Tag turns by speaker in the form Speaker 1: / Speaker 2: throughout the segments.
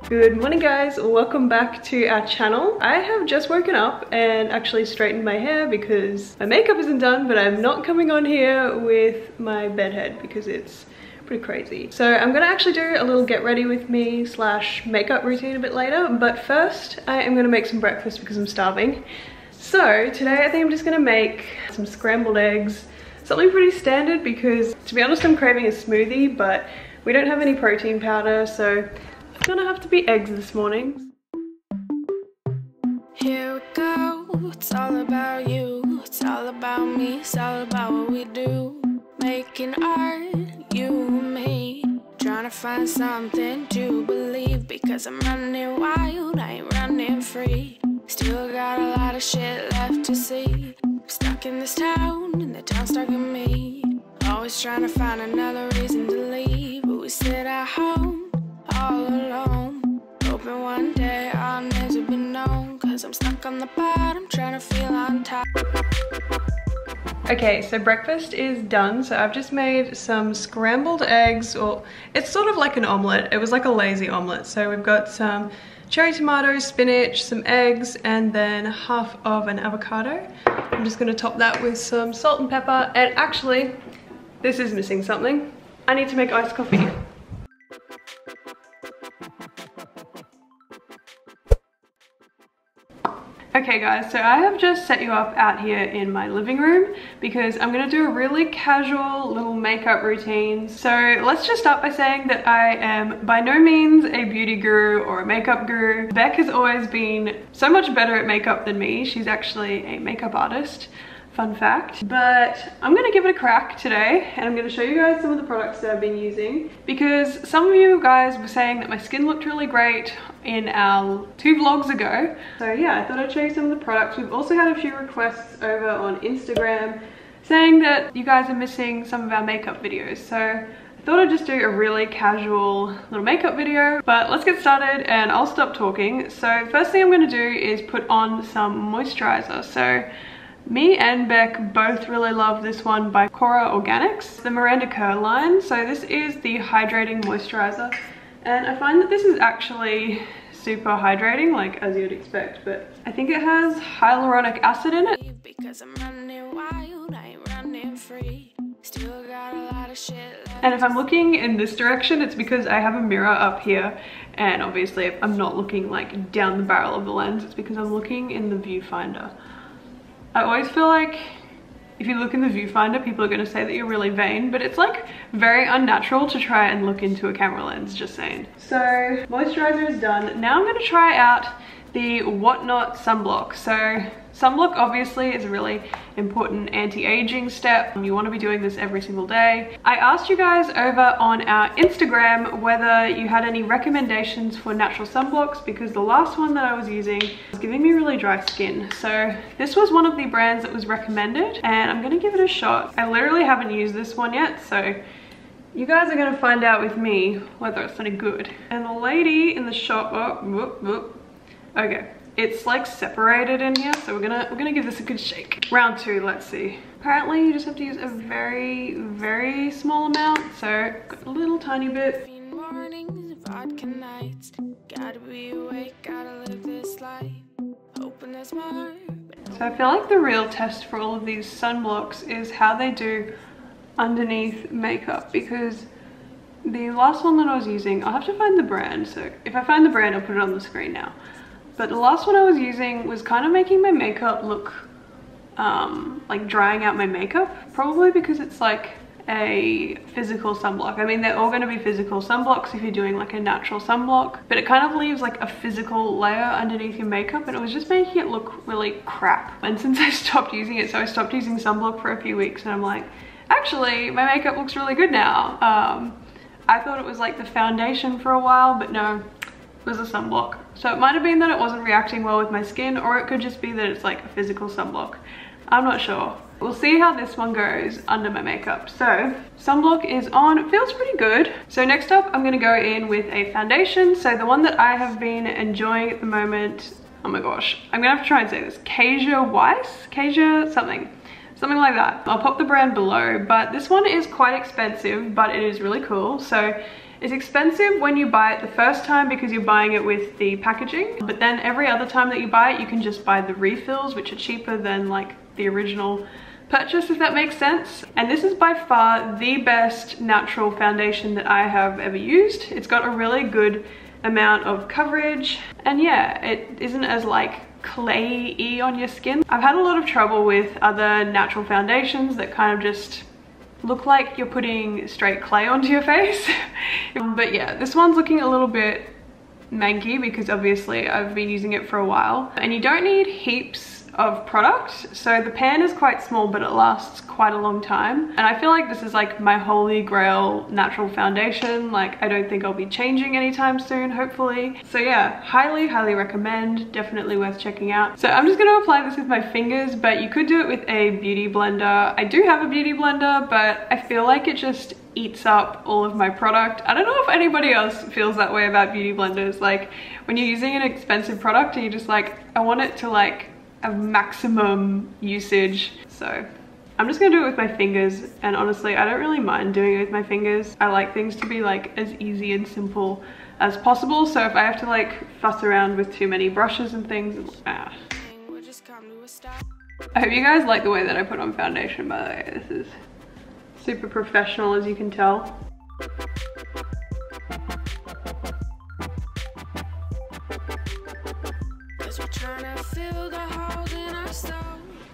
Speaker 1: Good morning guys, welcome back to our channel. I have just woken up and actually straightened my hair because my makeup isn't done, but I'm not coming on here with my bedhead because it's pretty crazy. So I'm gonna actually do a little get ready with me / makeup routine a bit later, but first I am gonna make some breakfast because I'm starving. So today I think I'm just gonna make some scrambled eggs, something pretty standard because to be honest I'm craving a smoothie, but we don't have any protein powder, so it's gonna have to be eggs this morning.
Speaker 2: Here we go, it's all about you, it's all about me, it's all about what we do. Making art, you and me, trying to find something to believe, because I'm running wild, I ain't running free. Still got a lot of shit left to see. I'm stuck in this town, and the town's stuck in me. Always trying to find another reason to leave, but we sit at home, all alone. Hoping one day our names will be known, cause I'm stuck on the bottom, trying to feel on top.
Speaker 1: Okay, so breakfast is done. So I've just made some scrambled eggs, or it's sort of like an omelette. It was like a lazy omelette. So we've got some cherry tomatoes, spinach, some eggs, and then half of an avocado. I'm just gonna top that with some salt and pepper. And actually, this is missing something. I need to make iced coffee. Okay guys, so I have just set you up out here in my living room because I'm gonna do a really casual little makeup routine. So let's just start by saying that I am by no means a beauty guru or a makeup guru. Beck has always been so much better at makeup than me. She's actually a makeup artist. Fun fact. But I'm gonna give it a crack today and I'm gonna show you guys some of the products that I've been using, because some of you guys were saying that my skin looked really great in our 2 vlogs ago. So yeah, I thought I'd show you some of the products. We've also had a few requests over on Instagram saying that you guys are missing some of our makeup videos. So I thought I'd just do a really casual little makeup video, but let's get started and I'll stop talking. So first thing I'm gonna do is put on some moisturizer. So me and Beck both really love this one by KORA Organics, the Miranda Kerr line. So this is the hydrating moisturizer, and I find that this is actually super hydrating, like as you'd expect, but I think it has hyaluronic acid in it. Because I'm running wild, I ain't running free. Still got a lot of shit left. And if I'm looking in this direction, it's because I have a mirror up here, and obviously if I'm not looking like down the barrel of the lens, it's because I'm looking in the viewfinder. I always feel like if you look in the viewfinder, people are going to say that you're really vain, but it's like very unnatural to try and look into a camera lens, just saying. So moisturizer is done. Now I'm going to try out the WOTNOT sunblock. So sunblock obviously is a really important anti-aging step. You want to be doing this every single day. I asked you guys over on our Instagram whether you had any recommendations for natural sunblocks, because the last one that I was using was giving me really dry skin. So this was one of the brands that was recommended and I'm gonna give it a shot. I literally haven't used this one yet, so you guys are gonna find out with me whether it's any good. And the lady in the shop, oh, whoop, whoop. Okay, it's like separated in here, so we're gonna give this a good shake. Round 2, let's see. Apparently you just have to use a very, very small amount, so got a little tiny bit. Mornings, vodka nights, gotta be awake, gotta live this life, hoping there's more. So I feel like the real test for all of these sunblocks is how they do underneath makeup, because the last one that I was using, I'll have to find the brand, so if I find the brand I'll put it on the screen now. But the last one I was using was kind of making my makeup look like drying out my makeup, probably because it's like a physical sunblock. I mean, they're all going to be physical sunblocks if you're doing like a natural sunblock, but it kind of leaves like a physical layer underneath your makeup, and it was just making it look really crap. And since I stopped using it, so I stopped using sunblock for a few weeks, and I'm like, actually my makeup looks really good now. I thought it was like the foundation for a while, but no, it was a sunblock. So it might have been that it wasn't reacting well with my skin, or it could just be that it's like a physical sunblock. I'm not sure. We'll see how this one goes under my makeup. So sunblock is on, it feels pretty good. So next up I'm gonna go in with a foundation. So the one that I have been enjoying at the moment, oh my gosh, I'm gonna have to try and say this, KJAER, KJAER something like that. I'll pop the brand below, but this one is quite expensive, but it is really cool. So It's expensive when you buy it the first time because you're buying it with the packaging, but then every other time that you buy it, you can just buy the refills, which are cheaper than like the original purchase, if that makes sense. And this is by far the best natural foundation that I have ever used. It's got a really good amount of coverage, and yeah, it isn't as like clay-y on your skin. I've had a lot of trouble with other natural foundations that kind of just look like you're putting straight clay onto your face. But yeah, this one's looking a little bit manky because obviously I've been using it for a while, and you don't need heaps of product, so the pan is quite small but it lasts quite a long time, and I feel like this is like my holy grail natural foundation. Like I don't think I'll be changing anytime soon, hopefully. So yeah, highly recommend, definitely worth checking out. So I'm just going to apply this with my fingers, but you could do it with a beauty blender. I do have a beauty blender, but I feel like it just eats up all of my product. I don't know if anybody else feels that way about beauty blenders, like when you're using an expensive product and you're just like, I want it to like have maximum usage. So I'm just gonna do it with my fingers, and honestly I don't really mind doing it with my fingers. I like things to be like as easy and simple as possible, so if I have to like fuss around with too many brushes and things, I hope you guys like the way that I put on foundation, by the way. This is super professional, as you can tell.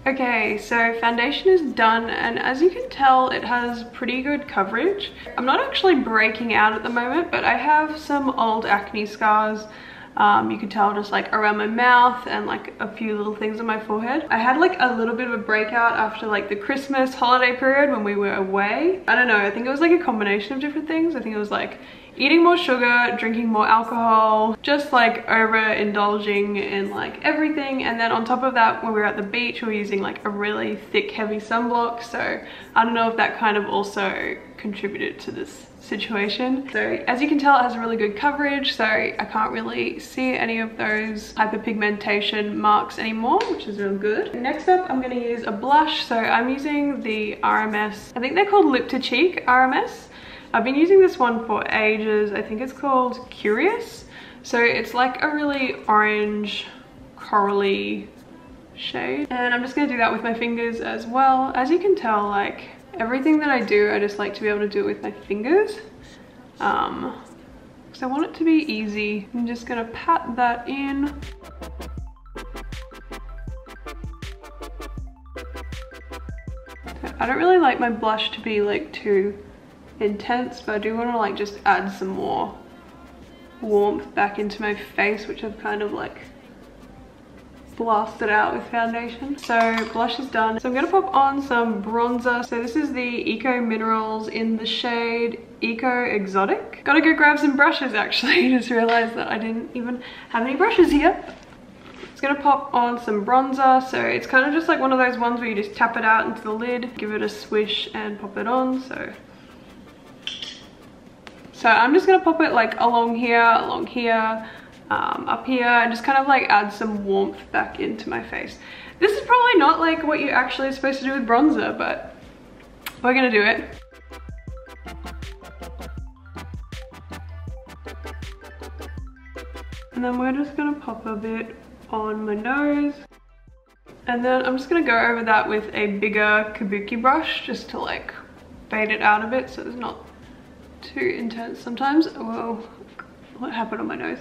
Speaker 1: Okay, so foundation is done, and as you can tell, it has pretty good coverage. I'm not actually breaking out at the moment, but I have some old acne scars. You can tell just like around my mouth and like a few little things on my forehead. I had like a little bit of a breakout after like the Christmas holiday period when we were away. I don't know, I think it was like a combination of different things. I think it was like eating more sugar, drinking more alcohol, just like overindulging in like everything. And then on top of that, when we were at the beach, we were using like a really thick, heavy sunblock. So I don't know if that kind of also contributed to this situation. So as you can tell, it has really good coverage, so I can't really see any of those hyperpigmentation marks anymore, which is real good. Next up, I'm going to use a blush. So I'm using the RMS, I think they're called Lip to Cheek RMS. I've been using this one for ages. I think it's called Curious. So it's like a really orange corally shade, and I'm just going to do that with my fingers as well. As you can tell, like everything that I do, I just like to be able to do it with my fingers, because I want it to be easy. I'm just gonna pat that in. I don't really like my blush to be like too intense, but I do want to like just add some more warmth back into my face, which I've kind of like blasted out with foundation. So blush is done. So I'm gonna pop on some bronzer. So this is the ECOMINERALS in the shade ECOEXOTIC. Gotta go grab some brushes actually. Just realized that I didn't even have any brushes here. Just gonna pop on some bronzer. So it's kind of just like one of those ones where you just tap it out into the lid, give it a swish and pop it on. So I'm just gonna pop it like along here, up here, and just kind of like add some warmth back into my face. This is probably not like what you actually are supposed to do with bronzer, but we're gonna do it. And then we're just gonna pop a bit on my nose. And then I'm just gonna go over that with a bigger kabuki brush just to like fade it out a bit so it's not too intense. Sometimes, whoa, what happened on my nose?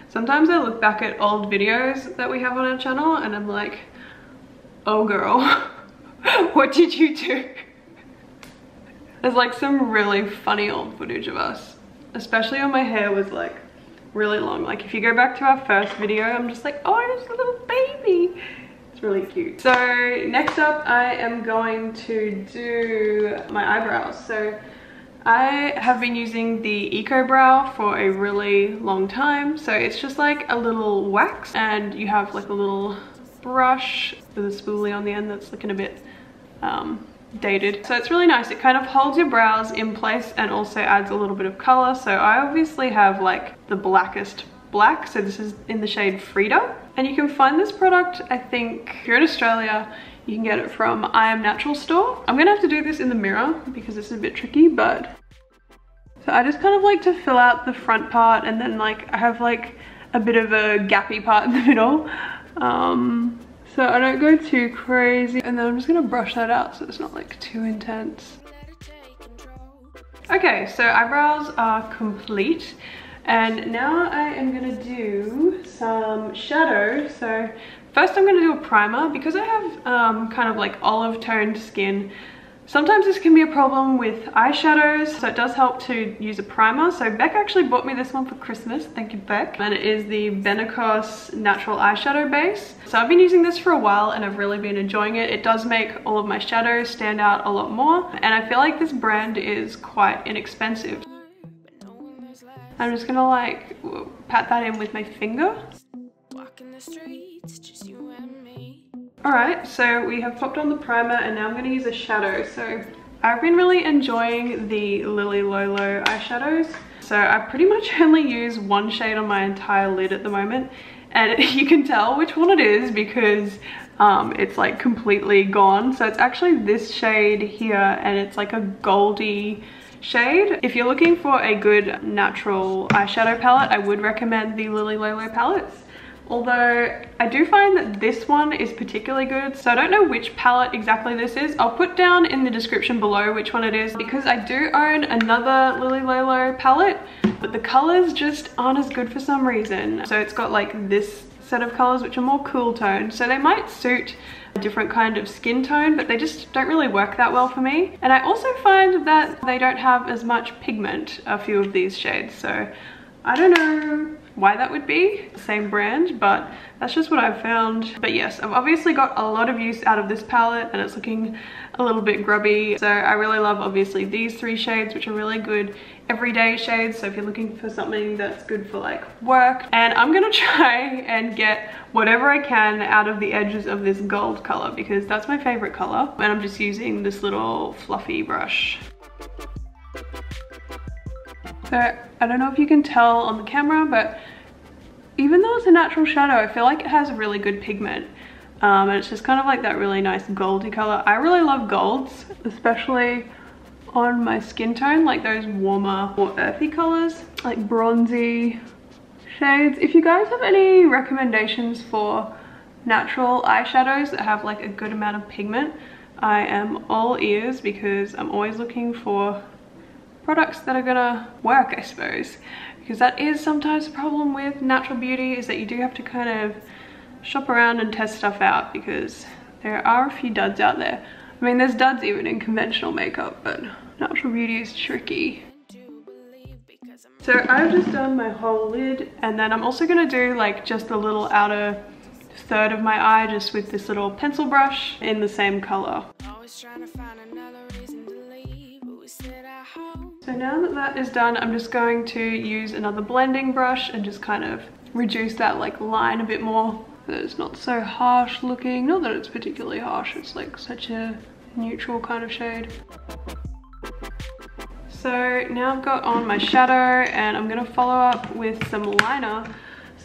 Speaker 1: Sometimes I look back at old videos that we have on our channel and I'm like, oh girl, what did you do? There's like some really funny old footage of us, especially when my hair was like really long. Like if you go back to our first video, I'm just like, oh, I'm just a little baby. It's really cute. So next up, I am going to do my eyebrows. So I have been using the EcoBrow for a really long time. So it's just like a little wax, and you have like a little brush with a spoolie on the end that's looking a bit dated. So it's really nice. It kind of holds your brows in place and also adds a little bit of color. So I obviously have like the blackest black. So this is in the shade FRIDA. And you can find this product, I think, if you're in Australia, you can get it from I Am Natural store. I'm gonna have to do this in the mirror because it's a bit tricky, but So I just kind of like to fill out the front part, and then like I have like a bit of a gappy part in the middle. So I don't go too crazy, and then I'm just gonna brush that out so it's not like too intense. Okay, so eyebrows are complete, and now I am gonna do some shadow. So first I'm gonna do a primer because I have kind of like olive toned skin. Sometimes this can be a problem with eyeshadows, so it does help to use a primer. So Beck actually bought me this one for Christmas, thank you Beck. And it is the Benecos Natural Eyeshadow Base. So I've been using this for a while and I've really been enjoying it. It does make all of my shadows stand out a lot more. And I feel like this brand is quite inexpensive. I'm just gonna like pat that in with my finger. Walking the streets, just you and me. Alright, so we have popped on the primer and now I'm going to use a shadow. So I've been really enjoying the LOLO eyeshadows. So I pretty much only use one shade on my entire lid at the moment. And you can tell which one it is because it's like completely gone. So it's actually this shade here, and it's like a goldy shade. If you're looking for a good natural eyeshadow palette, I would recommend the LOLO palettes. Although I do find that this one is particularly good, so I don't know which palette exactly this is. I'll put down in the description below which one it is, because I do own another LOLO palette, but the colors just aren't as good for some reason. So it's got like this set of colors which are more cool toned, so they might suit a different kind of skin tone, but they just don't really work that well for me. And I also find that they don't have as much pigment, a few of these shades, so I don't know why that would be. Same brand, but that's just what I've found. But yes, I've obviously got a lot of use out of this palette and it's looking a little bit grubby. So I really love obviously these three shades, which are really good everyday shades. So if you're looking for something that's good for like work, and I'm gonna try and get whatever I can out of the edges of this gold color because that's my favorite color. And I'm just using this little fluffy brush. So I don't know if you can tell on the camera, but even though it's a natural shadow, I feel like it has really good pigment. And it's just kind of like that really nice goldy color. I really love golds, especially on my skin tone, like those warmer, more earthy colors, like bronzy shades. If you guys have any recommendations for natural eyeshadows that have like a good amount of pigment, I am all ears because I'm always looking for products that are gonna work, I suppose, because that is sometimes a problem with natural beauty, is that you do have to kind of shop around and test stuff out because there are a few duds out there. I mean, there's duds even in conventional makeup, but natural beauty is tricky. So I've just done my whole lid, and then I'm also gonna do like just a little outer third of my eye just with this little pencil brush in the same color. So now that that is done, I'm just going to use another blending brush and just kind of reduce that like line a bit more so that it's not so harsh looking. Not that it's particularly harsh, it's like such a neutral kind of shade. So now I've got on my shadow and I'm gonna follow up with some liner.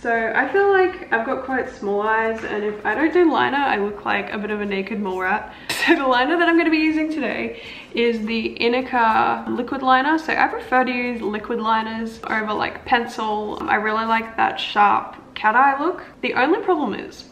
Speaker 1: So I feel like I've got quite small eyes, and if I don't do liner, I look like a bit of a naked mole rat. So the liner that I'm going to be using today is the INIKA liquid liner. So I prefer to use liquid liners over like pencil. I really like that sharp cat eye look. The only problem is,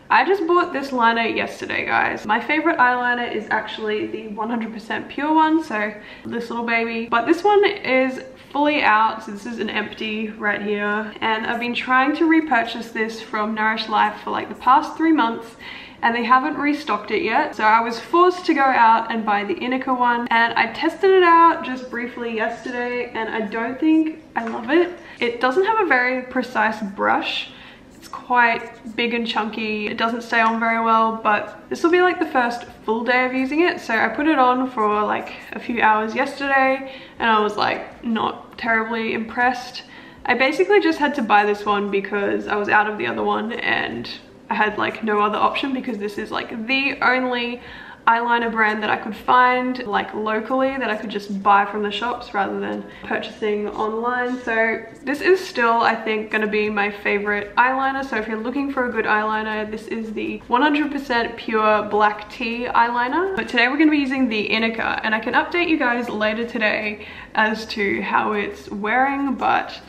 Speaker 1: I just bought this liner yesterday, guys. My favorite eyeliner is actually the 100% pure one, so this little baby. But this one is fully out, so this is an empty right here. And I've been trying to repurchase this from Nourish Life for like the past 3 months, and they haven't restocked it yet. So I was forced to go out and buy the INIKA one, and I tested it out just briefly yesterday, and I don't think I love it. It doesn't have a very precise brush. It's quite big and chunky. It doesn't stay on very well, but this will be like the first full day of using it. So I put it on for like a few hours yesterday and I was like not terribly impressed. I basically just had to buy this one because I was out of the other one and I had like no other option because this is like the only eyeliner brand that I could find like locally that I could just buy from the shops rather than purchasing online. So this is still, I think, gonna be my favorite eyeliner. So if you're looking for a good eyeliner, this is the 100% pure black tea eyeliner. But today we're gonna be using the INIKA, and I can update you guys later today as to how it's wearing, but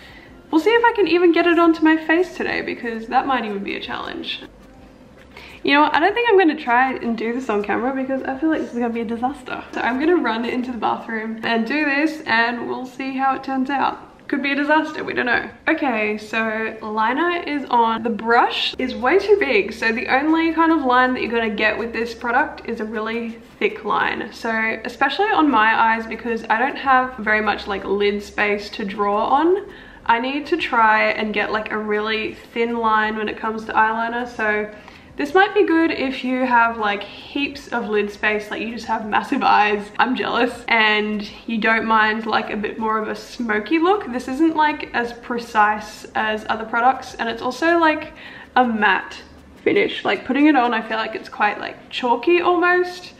Speaker 1: we'll see if I can even get it onto my face today, because that might even be a challenge. You know what, I don't think I'm going to try and do this on camera because I feel like this is going to be a disaster. So I'm going to run into the bathroom and do this, and we'll see how it turns out. Could be a disaster, we don't know. Okay, so liner is on. The brush is way too big, so the only kind of line that you're going to get with this product is a really thick line. So especially on my eyes, because I don't have very much like lid space to draw on, I need to try and get like a really thin line when it comes to eyeliner. So this might be good if you have like heaps of lid space, like you just have massive eyes. I'm jealous. And you don't mind like a bit more of a smoky look. This isn't like as precise as other products, and it's also like a matte finish. Like putting it on, I feel like it's quite like chalky almost.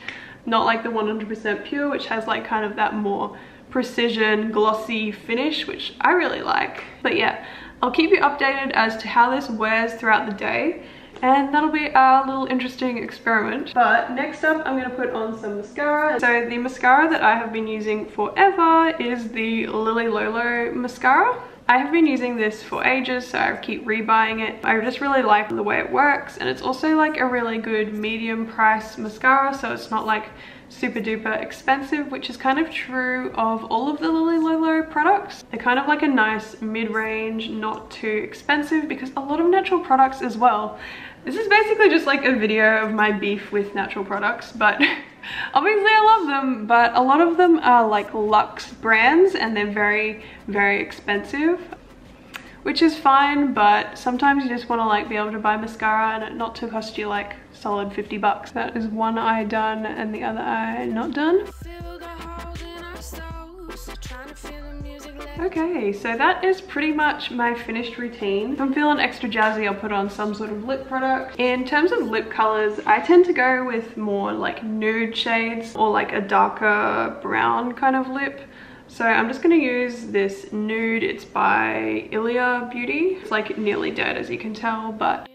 Speaker 1: Not like the 100% pure, which has like kind of that more precision glossy finish, which I really like. But yeah, I'll keep you updated as to how this wears throughout the day, and that'll be our little interesting experiment. But next up, I'm going to put on some mascara. So the mascara that I have been using forever is the LOLO mascara. I have been using this for ages, so I keep rebuying it. I just really like the way it works, and it's also like a really good medium price mascara, so it's not like super duper expensive, which is kind of true of all of the LOLO products. They're kind of like a nice mid-range, not too expensive, because a lot of natural products as well. This is basically just like a video of my beef with natural products, but obviously I love them, but a lot of them are like luxe brands and they're very, very expensive, which is fine, but sometimes you just want to like be able to buy mascara and it not to cost you like solid 50 bucks. That is one eye done and the other eye not done. Okay, so that is pretty much my finished routine. If I'm feeling extra jazzy, I'll put on some sort of lip product. In terms of lip colors, I tend to go with more like nude shades or like a darker brown kind of lip. So I'm just going to use this nude. It's by Ilia Beauty. It's like nearly dead, as you can tell, but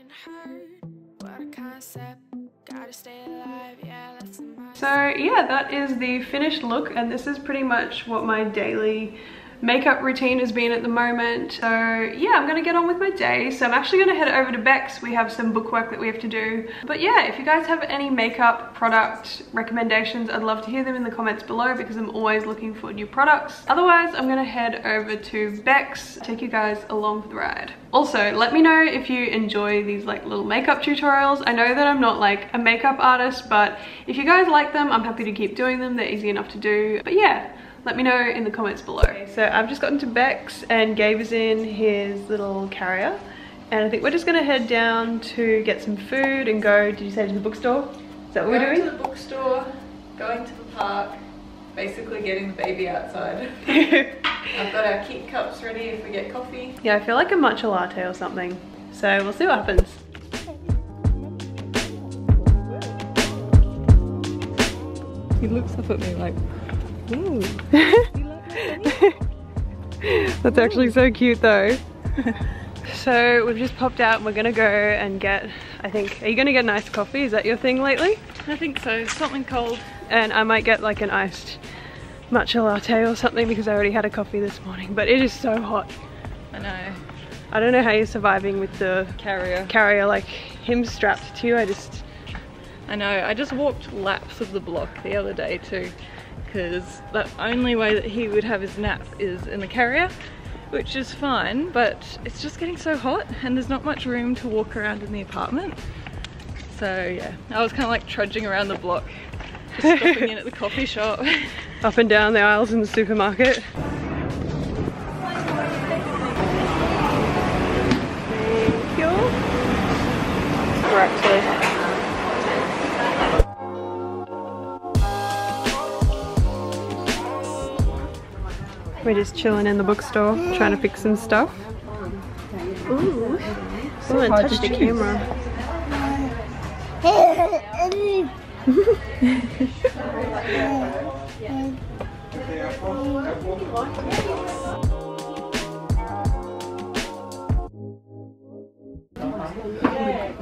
Speaker 1: so yeah, that is the finished look, and this is pretty much what my daily makeup routine has been at the moment. So yeah, I'm gonna get on with my day. So I'm actually gonna head over to Beck's. We have some bookwork that we have to do. But yeah, if you guys have any makeup product recommendations, I'd love to hear them in the comments below, because I'm always looking for new products. Otherwise, I'm gonna head over to Beck's, take you guys along for the ride. Also, let me know if you enjoy these like little makeup tutorials. I know that I'm not like a makeup artist, but if you guys like them, I'm happy to keep doing them. They're easy enough to do. But yeah, let me know in the comments below. Okay, so I've just gotten to Beck's and Gabe is in his little carrier, and I think we're just gonna head down to get some food and go, did you say to the bookstore? Is that what we're doing?
Speaker 3: Going to the bookstore, going to the park, basically getting the baby outside. I've got our Kit Cups ready if we get coffee.
Speaker 1: Yeah, I feel like a matcha latte or something. So we'll see what happens.
Speaker 3: He looks up at me like, ooh.
Speaker 1: That's actually so cute though. So we've just popped out and we're gonna go and get, I think, are you gonna get an iced coffee? Is that your thing lately?
Speaker 3: I think so, something cold.
Speaker 1: And I might get like an iced matcha latte or something, because I already had a coffee this morning, but it is so hot.
Speaker 3: I know.
Speaker 1: I don't know how you're surviving with the carrier, like him strapped to you.
Speaker 3: I know, I just walked laps of the block the other day too, because the only way that he would have his nap is in the carrier, which is fine, but it's just getting so hot and there's not much room to walk around in the apartment. So yeah, I was kind of like trudging around the block, just stopping in at the coffee shop.
Speaker 1: Up and down the aisles in the supermarket. Thank you. Correctly. We're just chilling in the bookstore, trying to fix some stuff. Ooh, someone touched the camera.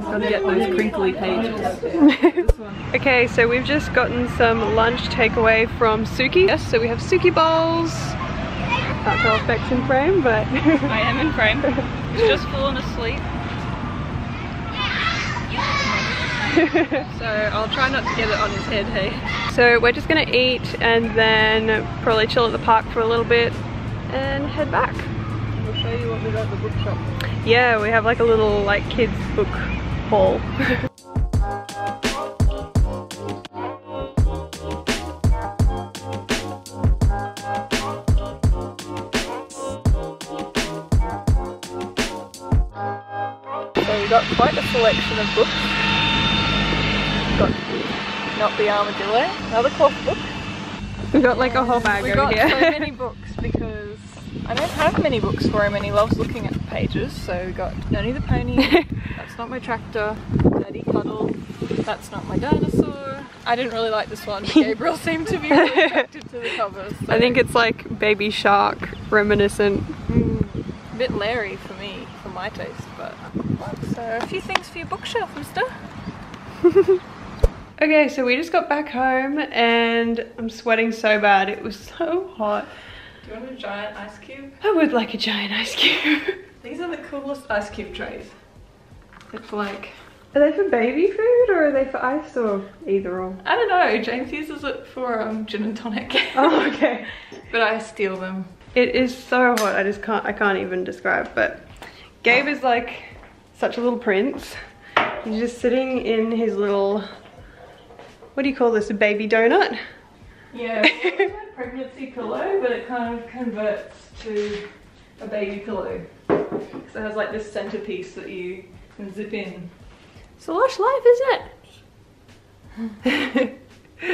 Speaker 3: Gotta get those crinkly pages.
Speaker 1: Okay, so we've just gotten some lunch takeaway from Suki. Yes, so we have Suki bowls. Can't tell if Beck's in frame, but
Speaker 3: I am in frame. He's just fallen asleep. So I'll try not to get it on his head, hey?
Speaker 1: So we're just gonna eat and then probably chill at the park for a little bit and head back.
Speaker 3: I'll show you what we got at the bookshop.
Speaker 1: Yeah, we have like a little like kids book haul.
Speaker 3: So we got quite a selection of books. Got Not the Armadillo, another cloth book.
Speaker 1: We got like a whole bag
Speaker 3: We
Speaker 1: over
Speaker 3: got
Speaker 1: here.
Speaker 3: so many books because I don't have many books for him and he loves looking at the pages. So we got Noni the Pony, That's Not My Tractor, Daddy Cuddle, That's Not My Dinosaur. I didn't really like this one, but Gabriel seemed to be really attracted to the covers. So.
Speaker 1: I think it's like Baby Shark reminiscent.
Speaker 3: A bit Larry for me, for my taste, but so a few things for your bookshelf, mister.
Speaker 1: Okay, so we just got back home and I'm sweating so bad. It was so hot.
Speaker 3: Do you want a giant ice cube?
Speaker 1: I would like a giant ice cube.
Speaker 3: These are the coolest ice cube trays. It's like...
Speaker 1: Are they for baby food or are they for ice or either or?
Speaker 3: I don't know, James uses it for gin and tonic.
Speaker 1: Oh, okay.
Speaker 3: But I steal them.
Speaker 1: It is so hot, I can't even describe, but Gabe is like such a little prince. He's just sitting in his little, what do you call this, a baby donut?
Speaker 3: Yeah, it's like a pregnancy pillow, but it kind of converts to a baby pillow. So it has like this centerpiece that you can zip in.
Speaker 1: It's a lush life, isn't it?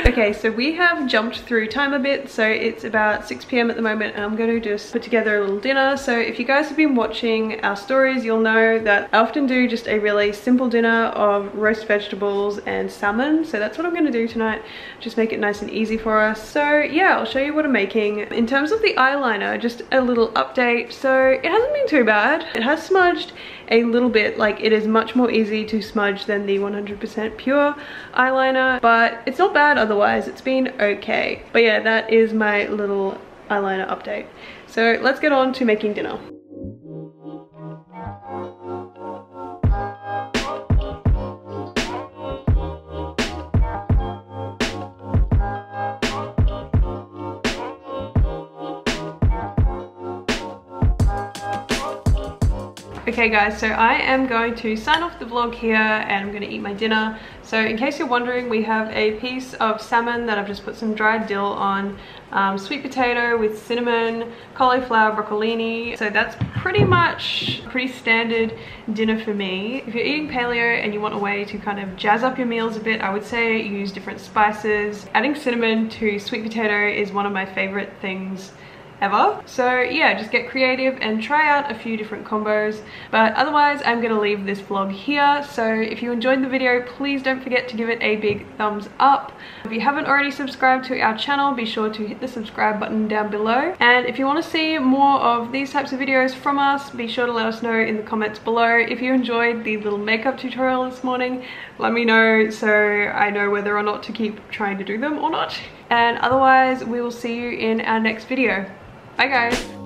Speaker 1: Okay, so we have jumped through time a bit, so it's about 6 PM at the moment and I'm going to just put together a little dinner. So if you guys have been watching our stories, you'll know that I often do just a really simple dinner of roast vegetables and salmon. So that's what I'm going to do tonight, just make it nice and easy for us. So yeah, I'll show you what I'm making. In terms of the eyeliner, just a little update. So it hasn't been too bad. It has smudged a little bit, like it is much more easy to smudge than the 100% pure eyeliner, but it's not bad otherwise. It's been okay. But yeah, that is my little eyeliner update. So let's get on to making dinner. Okay guys, so I am going to sign off the vlog here and I'm going to eat my dinner. So in case you're wondering, we have a piece of salmon that I've just put some dried dill on, sweet potato with cinnamon, cauliflower, broccolini. So that's pretty much a pretty standard dinner for me. If you're eating paleo and you want a way to kind of jazz up your meals a bit, I would say use different spices. Adding cinnamon to sweet potato is one of my favorite things ever. So yeah, just get creative and try out a few different combos. But otherwise, I'm gonna leave this vlog here. So if you enjoyed the video, please don't forget to give it a big thumbs up. If you haven't already subscribed to our channel, be sure to hit the subscribe button down below. And if you want to see more of these types of videos from us, be sure to let us know in the comments below. If you enjoyed the little makeup tutorial this morning, let me know so I know whether or not to keep trying to do them or not. And otherwise, we will see you in our next video. Bye guys!